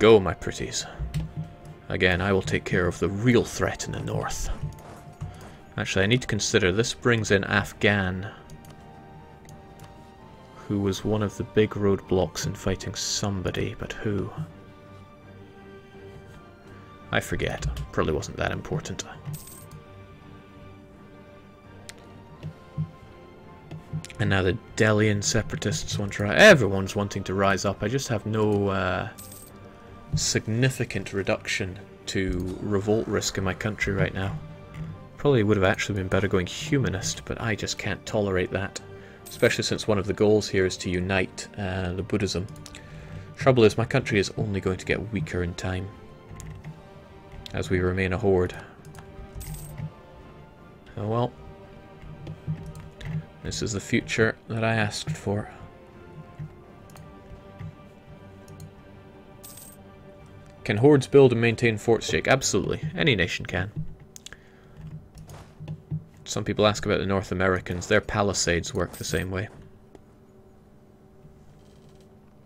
go, my pretties. Again, I will take care of the real threat in the north. Actually, I need to consider this brings in Afghan, who was one of the big roadblocks in fighting somebody, but who? I forget. Probably wasn't that important. And now the Delian separatists want to rise. Everyone's wanting to rise up. I just have no significant reduction to revolt risk in my country right now. Probably would have actually been better going humanist, but I just can't tolerate that. Especially since one of the goals here is to unite the Buddhism. Trouble is, my country is only going to get weaker in time as we remain a horde. Oh well. This is the future that I asked for. Can hordes build and maintain forts, Jake? Absolutely. Any nation can. Some people ask about the North Americans. Their palisades work the same way.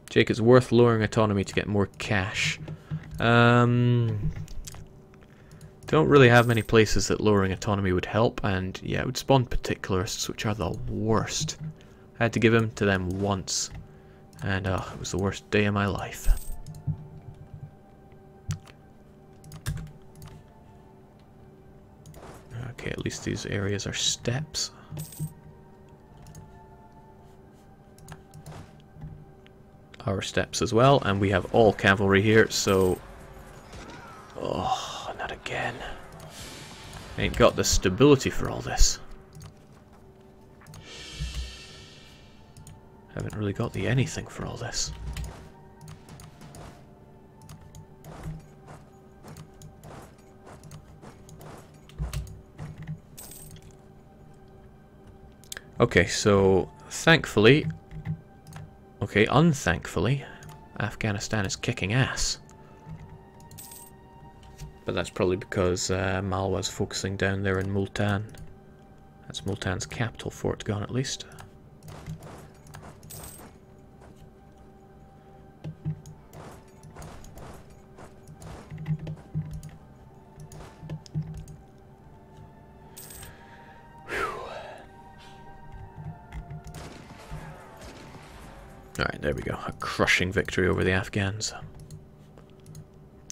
Jake, it's worth lowering autonomy to get more cash. Don't really have many places that lowering autonomy would help, and yeah, it would spawn particularists, which are the worst. I had to give them to them once, and it was the worst day of my life. Okay, at least these areas are steppes. Our steppes as well, and we have all cavalry here, so... Oh, not again. Ain't got the stability for all this. Haven't really got the anything for all this. Okay, so thankfully, okay, unthankfully, Afghanistan is kicking ass. But that's probably because Malwa's focusing down there in Multan. That's Multan's capital fort gone at least. Alright, there we go. A crushing victory over the Afghans.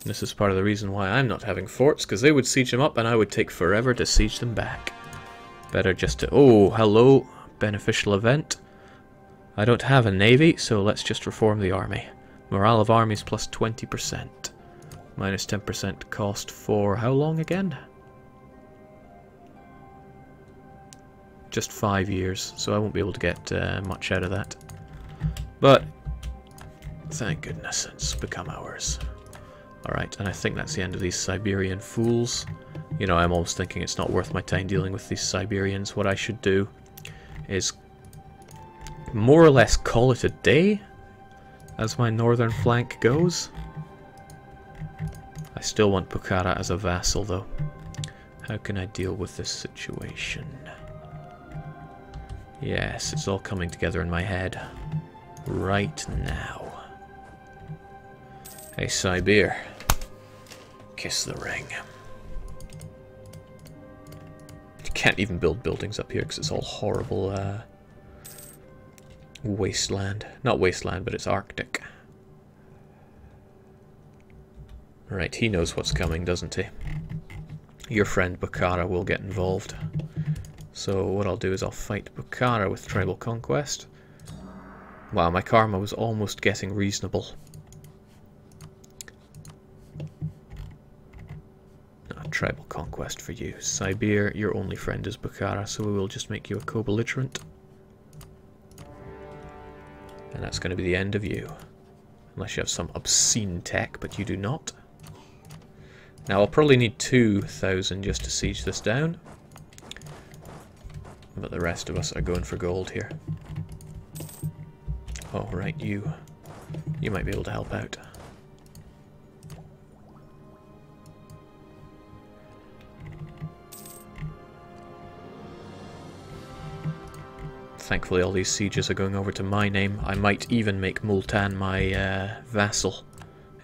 This is part of the reason why I'm not having forts, because they would siege them up and I would take forever to siege them back. Better just to... Oh, hello. Beneficial event. I don't have a navy, so let's just reform the army. Morale of armies plus 20%. Minus 10% cost for how long again? Just 5 years, so I won't be able to get much out of that. But, thank goodness, it's become ours. Alright, and I think that's the end of these Siberian fools. You know, I'm always thinking it's not worth my time dealing with these Siberians. What I should do is more or less call it a day as my northern flank goes. I still want Bukhara as a vassal, though. How can I deal with this situation? Yes, it's all coming together in my head. Right now. Hey, Sibir. Kiss the ring. You can't even build buildings up here because it's all horrible wasteland. Not wasteland, but it's Arctic. Right, he knows what's coming, doesn't he? Your friend Bukhara will get involved. So what I'll do is I'll fight Bukhara with tribal conquest. Wow, my karma was almost getting reasonable. Tribal conquest for you. Sibir, your only friend is Bukhara, so we will just make you a co-belligerent. And that's going to be the end of you. Unless you have some obscene tech, but you do not. Now I'll probably need 2,000 just to siege this down. But the rest of us are going for gold here. Oh, right, you might be able to help out. Thankfully all these sieges are going over to my name. I might even make Multan my vassal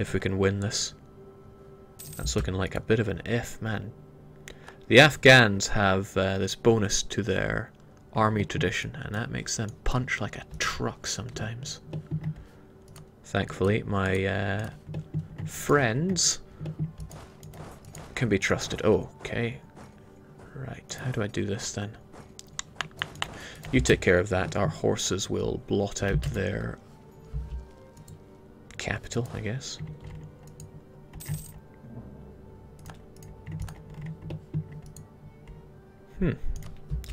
if we can win this. That's looking like a bit of an if, man. The Afghans have this bonus to their army tradition, and that makes them punch like a truck sometimes. Thankfully, my friends can be trusted. Oh, okay. Right, how do I do this then? You take care of that. Our horses will blot out their capital, I guess.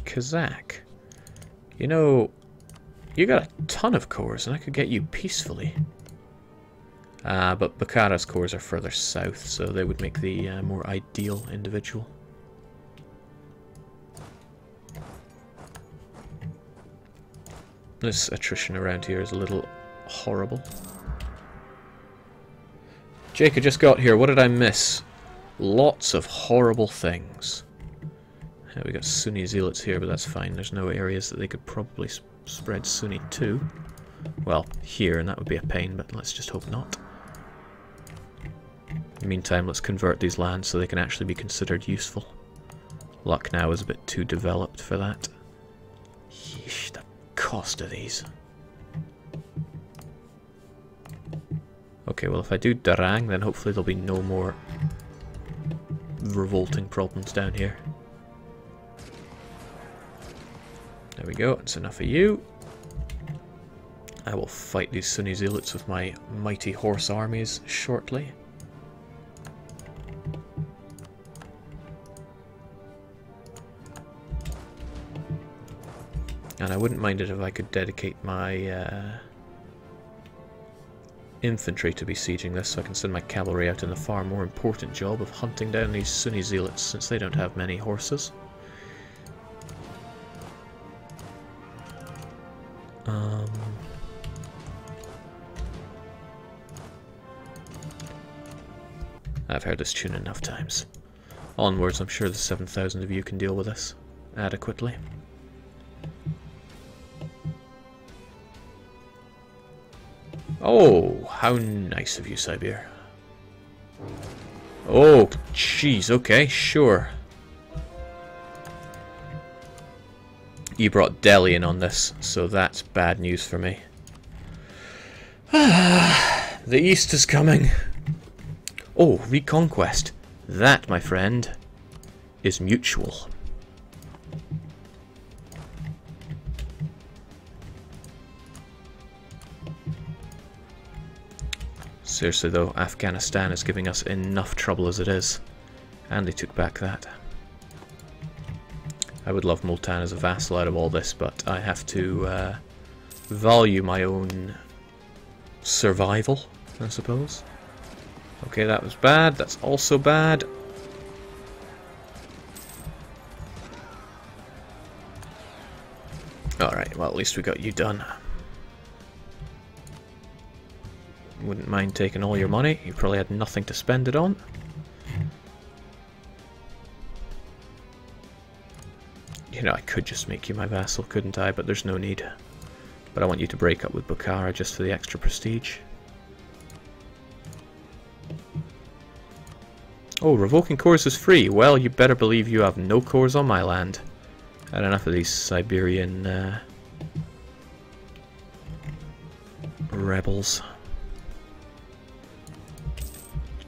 Kazakh. You know, you got a ton of cores, and I could get you peacefully. But Bukhara's cores are further south, so they would make the more ideal individual. This attrition around here is a little horrible. Jake, I just got here. What did I miss? Lots of horrible things. Yeah, we got Sunni zealots here, but that's fine. There's no areas that they could probably spread Sunni to. Well, here, and that would be a pain, but let's just hope not. In the meantime, let's convert these lands so they can actually be considered useful. Lucknow is a bit too developed for that. Yeesh, the cost of these. Okay, well if I do Darang, then hopefully there'll be no more revolting problems down here. There we go, that's enough of you. I will fight these Sunni zealots with my mighty horse armies shortly. And I wouldn't mind it if I could dedicate my infantry to besieging this, so I can send my cavalry out in the far more important job of hunting down these Sunni zealots, since they don't have many horses. I've heard this tune enough times. Onwards, I'm sure the 7,000 of you can deal with this adequately. Oh, how nice of you, Siberian. Oh, jeez, okay, sure. You brought Delhi in on this, so that's bad news for me. The East is coming. Oh, reconquest. That, my friend, is mutual. Seriously though, Afghanistan is giving us enough trouble as it is. And they took back that. I would love Multan as a vassal out of all this, but I have to value my own survival, I suppose. Okay, that was bad. That's also bad. Alright, well at least we got you done. Wouldn't mind taking all your money. You probably had nothing to spend it on. You know, I could just make you my vassal, couldn't I? But there's no need. But I want you to break up with Bukhara just for the extra prestige. Oh, revoking cores is free. Well, you better believe you have no cores on my land. Had enough of these Siberian rebels.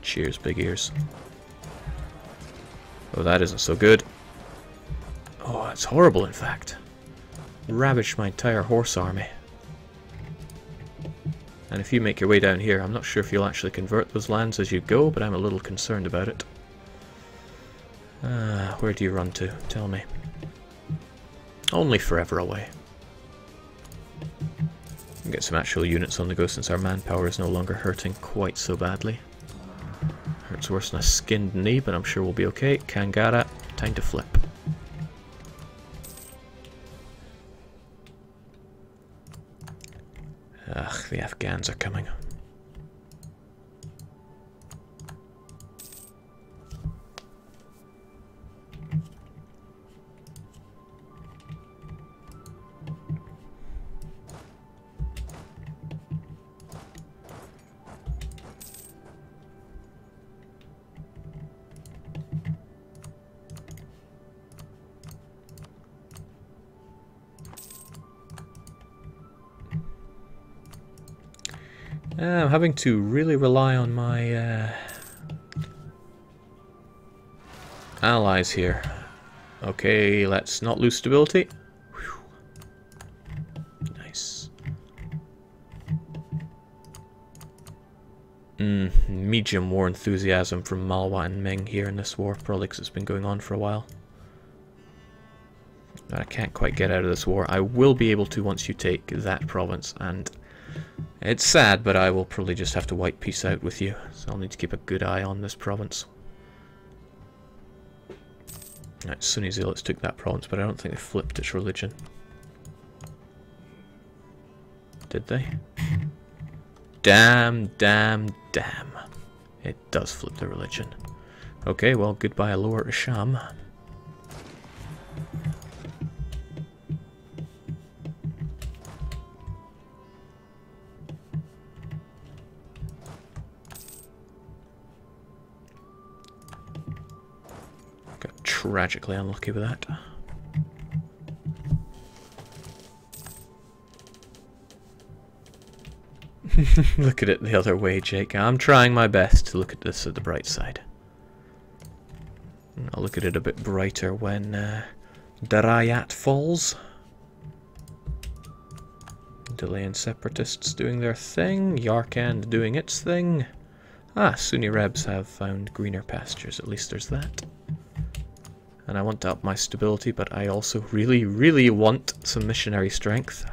Cheers, big ears. Oh, that isn't so good. Oh, it's horrible, in fact. Ravaged my entire horse army. And if you make your way down here, I'm not sure if you'll actually convert those lands as you go, but I'm a little concerned about it. Where do you run to? Tell me. Only forever away. We'll get some actual units on the go since our manpower is no longer hurting quite so badly. Hurts worse than a skinned knee, but I'm sure we'll be okay. Kangara, time to flip. Ugh, the Afghans are coming. I'm having to really rely on my allies here. Okay, let's not lose stability. Whew. Nice. Medium war enthusiasm from Malwa and Ming here in this war, probably because it's been going on for a while. But I can't quite get out of this war. I will be able to once you take that province, and it's sad, but I will probably just have to wipe peace out with you, so I'll need to keep a good eye on this province. Right, Sunni Zealots took that province, but I don't think they flipped its religion. Did they? Damn, damn, damn. It does flip the religion. Okay, well, goodbye Lower Isham. Got tragically unlucky with that. Look at it the other way, Jake. I'm trying my best to look at this at the bright side. I'll look at it a bit brighter when Darayat falls. Delayan separatists doing their thing. Yarkand doing its thing. Ah, Sunni Rebs have found greener pastures. At least there's that. And I want to up my stability, but I also really, really want some missionary strength.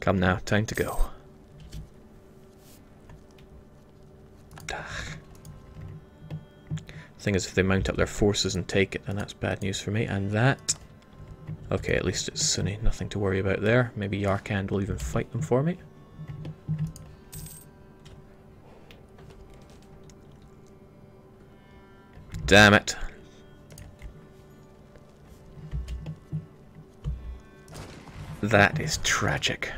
Come now, time to go. Thing is, if they mount up their forces and take it, then that's bad news for me. And that... Okay, at least it's Sunni. Nothing to worry about there. Maybe Yarkand will even fight them for me. Damn it. That is tragic.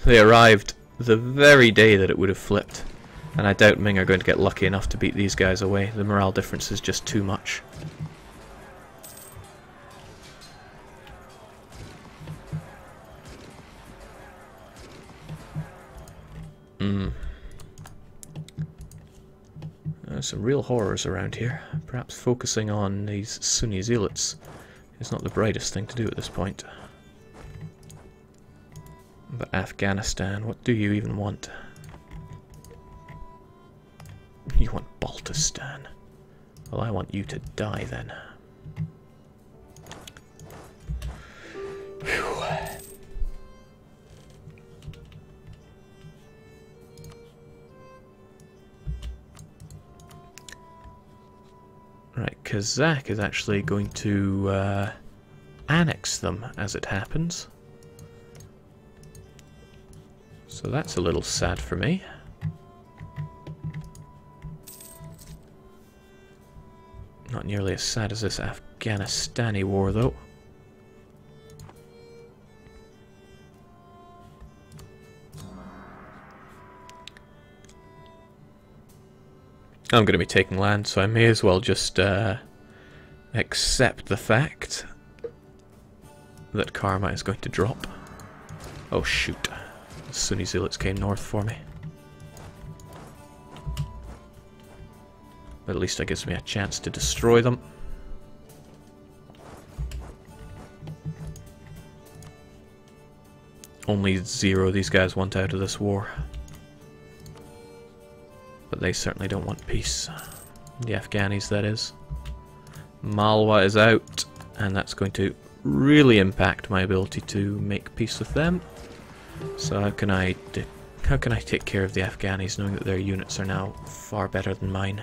They arrived the very day that it would have flipped. And I doubt Ming are going to get lucky enough to beat these guys away. The morale difference is just too much. There's some real horrors around here. Perhaps focusing on these Sunni Zealots is not the brightest thing to do at this point. But Afghanistan, what do you even want? You want Baltistan. Well, I want you to die then. Whew. Right, Kazakh is actually going to annex them as it happens. So that's a little sad for me. Not nearly as sad as this Afghanistani war, though. I'm going to be taking land, so I may as well just accept the fact that karma is going to drop. Oh shoot. The Sunni Zealots came north for me. But at least that gives me a chance to destroy them. Only 0 these guys want out of this war. But they certainly don't want peace. The Afghanis, that is. Malwa is out, and that's going to really impact my ability to make peace with them. So how can I take care of the Afghanis, knowing that their units are now far better than mine?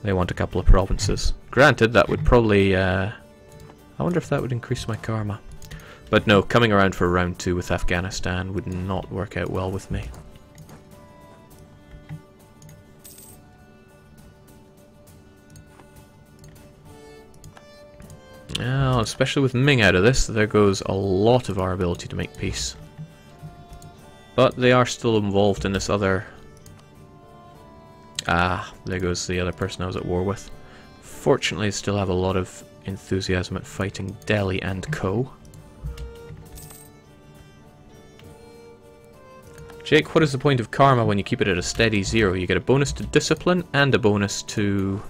They want a couple of provinces. Granted, that would probably... I wonder if that would increase my karma. But no, coming around for round 2 with Afghanistan would not work out well with me. Now, especially with Ming out of this, there goes a lot of our ability to make peace. But they are still involved in this other... Ah, there goes the other person I was at war with. Fortunately, I still have a lot of enthusiasm at fighting Delhi and co. Jake, what is the point of karma when you keep it at a steady 0? You get a bonus to discipline and a bonus to...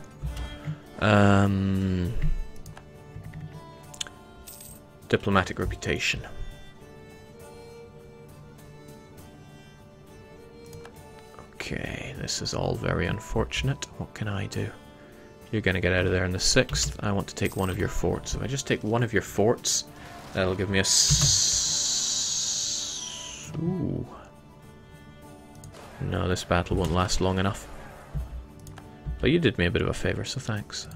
diplomatic reputation. Okay, this is all very unfortunate. What can I do? You're going to get out of there in the 6th. I want to take one of your forts. If I just take one of your forts, that'll give me a... Ooh. No, this battle won't last long enough. But you did me a bit of a favour, so thanks.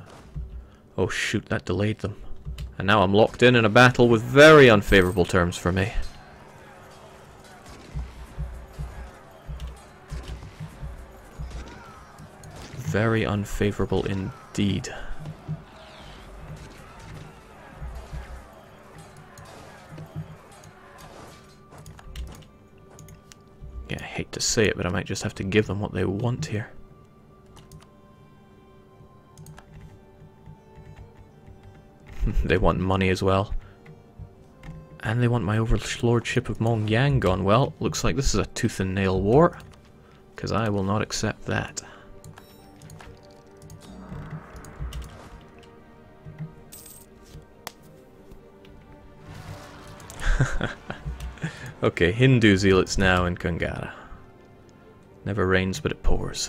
Oh shoot, that delayed them. And now I'm locked in a battle with very unfavourable terms for me. Very unfavourable indeed. Yeah, I hate to say it, but I might just have to give them what they want here. They want money as well. And they want my overlordship of Mongyang gone. Well, looks like this is a tooth and nail war, because I will not accept that. Okay, Hindu zealots now in Kangara. Never rains but it pours.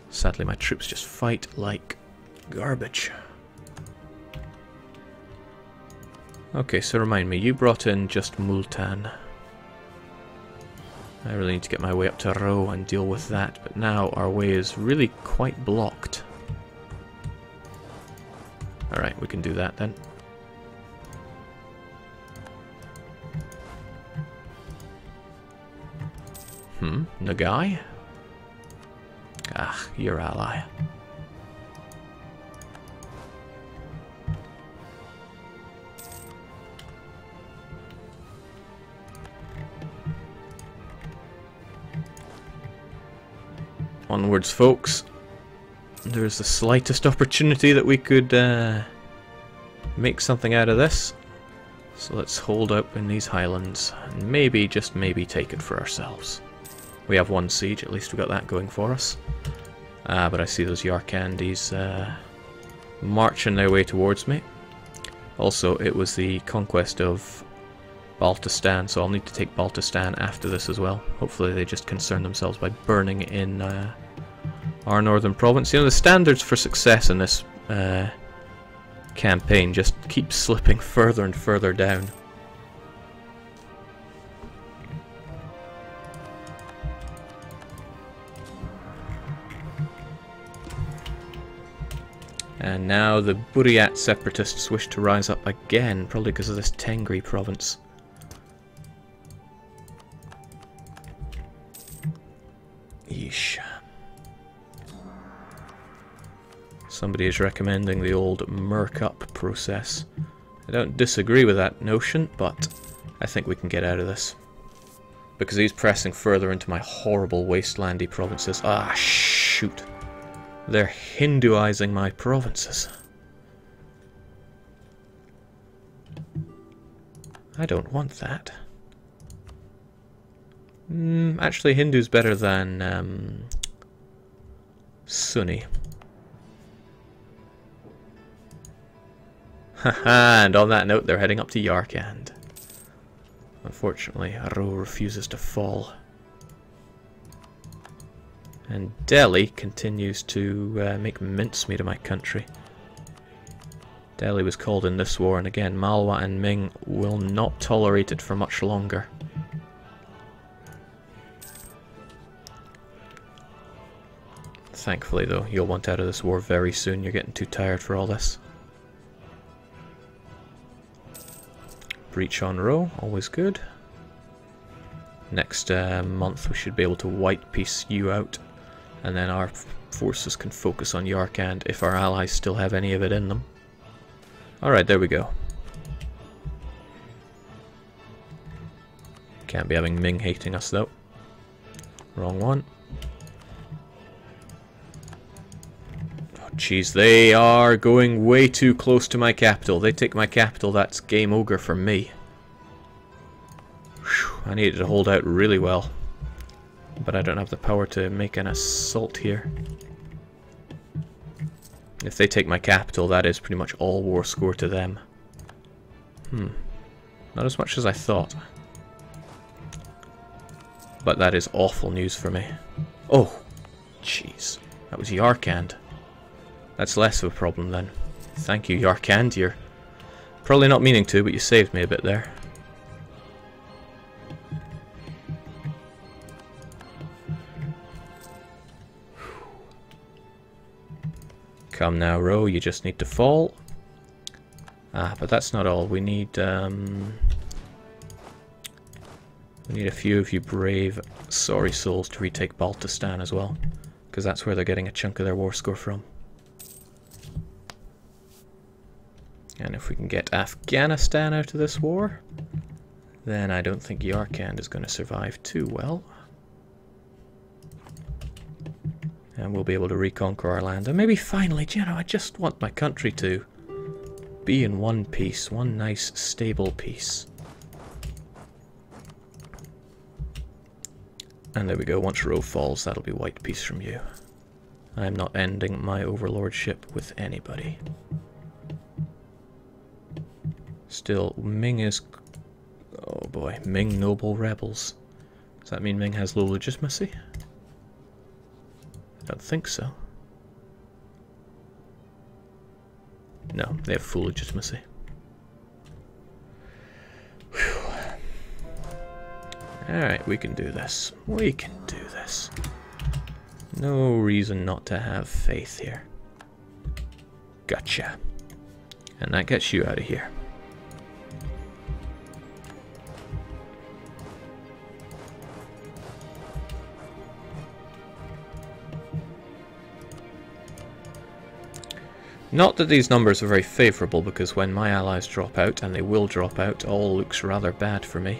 Sadly my troops just fight like garbage. Okay, so remind me, you brought in just Multan. I really need to get my way up to Ro and deal with that, but now our way is really quite blocked. Alright, we can do that then. Nagai? Ah, your ally. Onwards, folks. There's the slightest opportunity that we could make something out of this. So let's hold up in these highlands and maybe, just maybe, take it for ourselves. We have one siege, at least we got that going for us. But I see those Yarkandis marching their way towards me. Also, it was the conquest of Baltistan, so I'll need to take Baltistan after this as well. Hopefully they just concern themselves by burning in our northern province. You know, the standards for success in this campaign just keep slipping further and further down. And now the Buryat separatists wish to rise up again, probably because of this Tengri province. Yeesh. Somebody is recommending the old merc up process. I don't disagree with that notion, but I think we can get out of this. Because he's pressing further into my horrible wastelandy provinces. Ah, shoot. They're Hinduizing my provinces. I don't want that. Actually, Hindu's better than Sunni. Haha, and on that note, they're heading up to Yarkand. Unfortunately, Aro refuses to fall. And Delhi continues to make mincemeat of my country. Delhi was called in this war, and again, Malwa and Ming will not tolerate it for much longer. Thankfully, though, you'll want out of this war very soon. You're getting too tired for all this. Breach on Ro, always good. Next month we should be able to white piece you out, and then our forces can focus on Yarkand if our allies still have any of it in them. Alright, there we go. Can't be having Ming hating us though. Wrong one. Oh jeez, they are going way too close to my capital. They take my capital, that's game over for me. Whew, I needed to hold out really well. But I don't have the power to make an assault here. If they take my capital, that is pretty much all war score to them. Not as much as I thought. But that is awful news for me. Oh, jeez. That was Yarkand. That's less of a problem then. Thank you, Yarkand. You're probably not meaning to, but you saved me a bit there. Come now, Ro, you just need to fall. Ah, but that's not all. We need a few of you brave, sorry souls to retake Baltistan as well, because that's where they're getting a chunk of their war score from. And if we can get Afghanistan out of this war, then I don't think Yarkand is going to survive too well. And we'll be able to reconquer our land. And maybe finally, you know, I just want my country to be in one piece, one nice, stable peace. And there we go, once Ro falls, that'll be white peace from you. I'm not ending my overlordship with anybody. Still, Ming is... oh boy, Ming noble rebels. Does that mean Ming has low legitimacy? I don't think so. No, they have full legitimacy. Alright, we can do this. We can do this. No reason not to have faith here. Gotcha. And that gets you out of here. Not that these numbers are very favourable, because when my allies drop out, and they will drop out, all looks rather bad for me.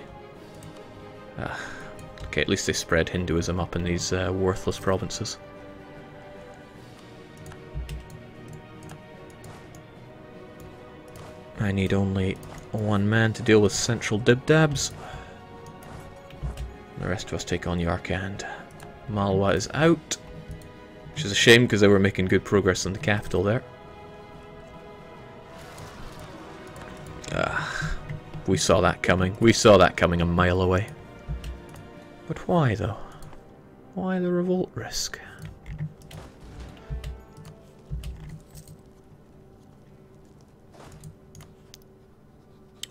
Okay, at least they spread Hinduism up in these worthless provinces. I need only one man to deal with central dibdabs. The rest of us take on Yarkand. Malwa is out, which is a shame because they were making good progress in the capital there. We saw that coming. We saw that coming a mile away. But why, though? Why the revolt risk?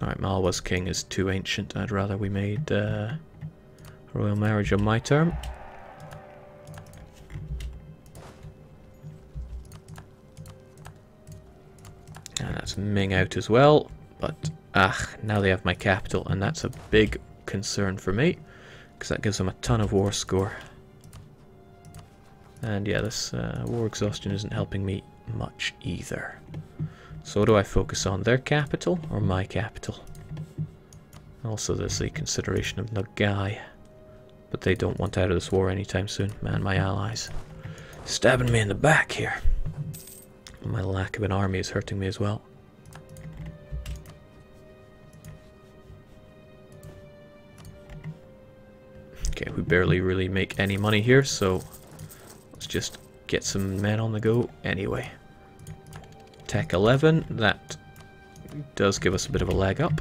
Alright, Malwa's king is too ancient. I'd rather we made royal marriage on my term. And that's Ming out as well. But, now they have my capital, and that's a big concern for me, because that gives them a ton of war score. And yeah, this war exhaustion isn't helping me much either. So what do I focus on? Their capital or my capital? Also there's the consideration of Nagai, but they don't want out of this war anytime soon. Man, my allies stabbing me in the back here. My lack of an army is hurting me as well. Okay, we barely really make any money here, so let's just get some men on the go anyway. Tech 11, that does give us a bit of a leg up.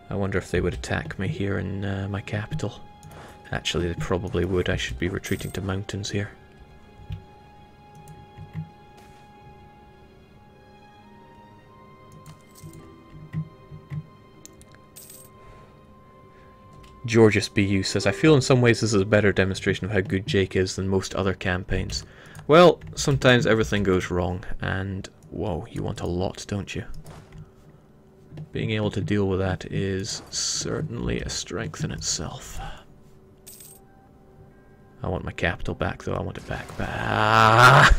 I wonder if they would attack me here in my capital. Actually, they probably would. I should be retreating to mountains here. Georges BU says, I feel in some ways this is a better demonstration of how good Jake is than most other campaigns. Well, sometimes everything goes wrong, and whoa, you want a lot, don't you? Being able to deal with that is certainly a strength in itself. I want my capital back, though. I want it back.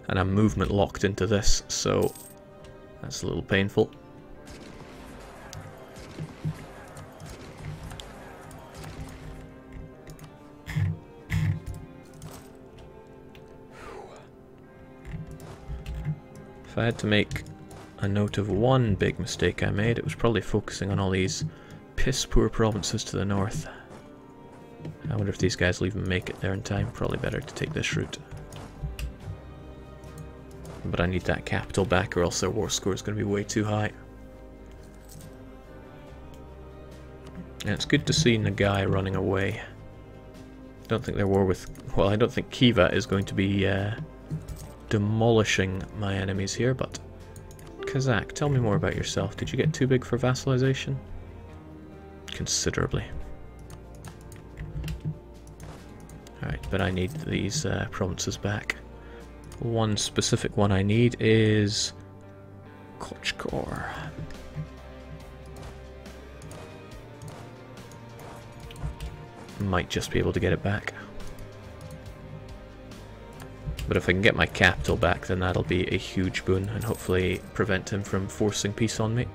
And I'm movement locked into this, so that's a little painful. If I had to make a note of one big mistake I made, it was probably focusing on all these piss-poor provinces to the north. I wonder if these guys will even make it there in time. Probably better to take this route. But I need that capital back or else their war score is going to be way too high. And it's good to see Nagai running away. I don't think their war with... Well, I don't think Khiva is going to be demolishing my enemies here, but... Kazakh, tell me more about yourself. Did you get too big for vassalization? Considerably. Alright, but I need these provinces back. One specific one I need is... Kochkor. Might just be able to get it back. But if I can get my capital back, then that'll be a huge boon and hopefully prevent him from forcing peace on me.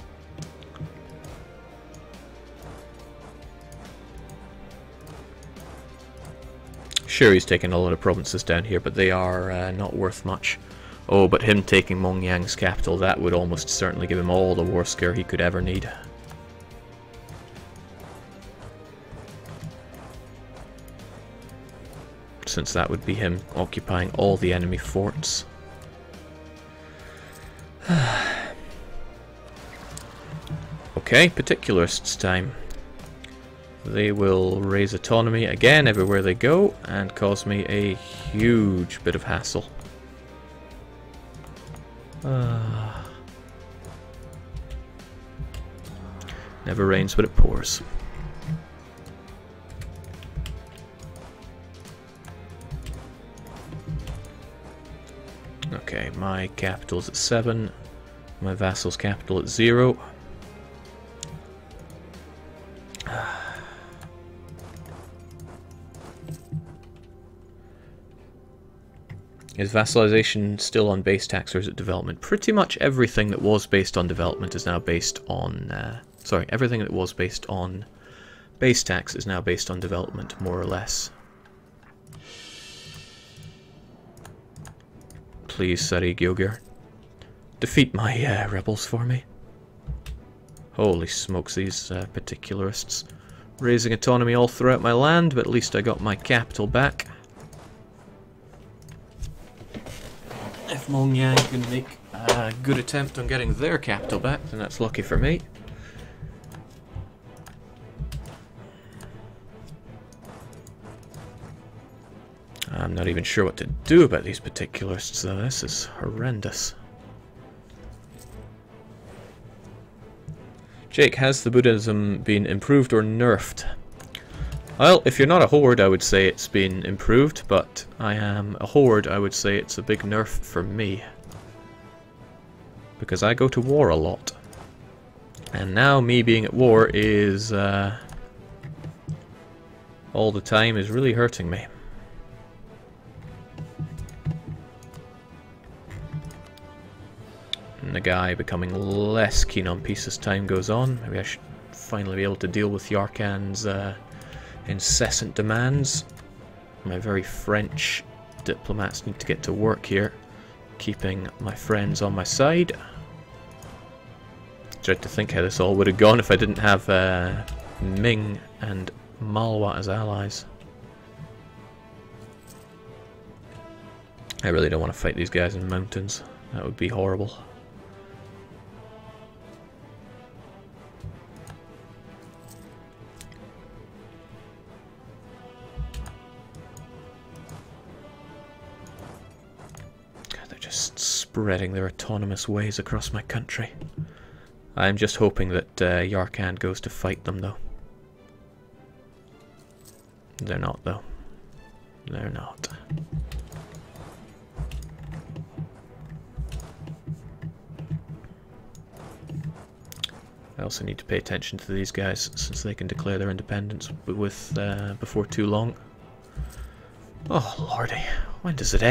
Sure, he's taken a lot of provinces down here, but they are not worth much. Oh, but him taking Mongyang's capital, that would almost certainly give him all the war scare he could ever need. Since that would be him occupying all the enemy forts. Okay, particularists time. They will raise autonomy again everywhere they go and cause me a huge bit of hassle. Never rains but it pours. Okay, my capital's at 7, my vassal's capital at 0. Is vassalization still on base tax or is it development? Pretty much everything that was based on development is now based on... sorry, everything that was based on base tax is now based on development, more or less. Please, Sarig Yogir, defeat my rebels for me. Holy smokes, these particularists. Raising autonomy all throughout my land, but at least I got my capital back. If Mongyang can make a good attempt on getting their capital back, then that's lucky for me. I'm not even sure what to do about these particularists, though. This is horrendous. Jake, has the Buddhism been improved or nerfed? Well, if you're not a horde, I would say it's been improved, but I am a horde, I would say it's a big nerf for me. Because I go to war a lot. And now me being at war is... all the time is really hurting me. And the guy becoming less keen on peace as time goes on. Maybe I should finally be able to deal with Yarkan's incessant demands. My very French diplomats need to get to work here, keeping my friends on my side. Tried to think how this all would have gone if I didn't have Ming and Malwa as allies. I really don't want to fight these guys in mountains. That would be horrible. Spreading their autonomous ways across my country. I'm just hoping that Yarkand goes to fight them, though. They're not, though. They're not. I also need to pay attention to these guys, since they can declare their independence before too long. Oh, lordy. When does it end?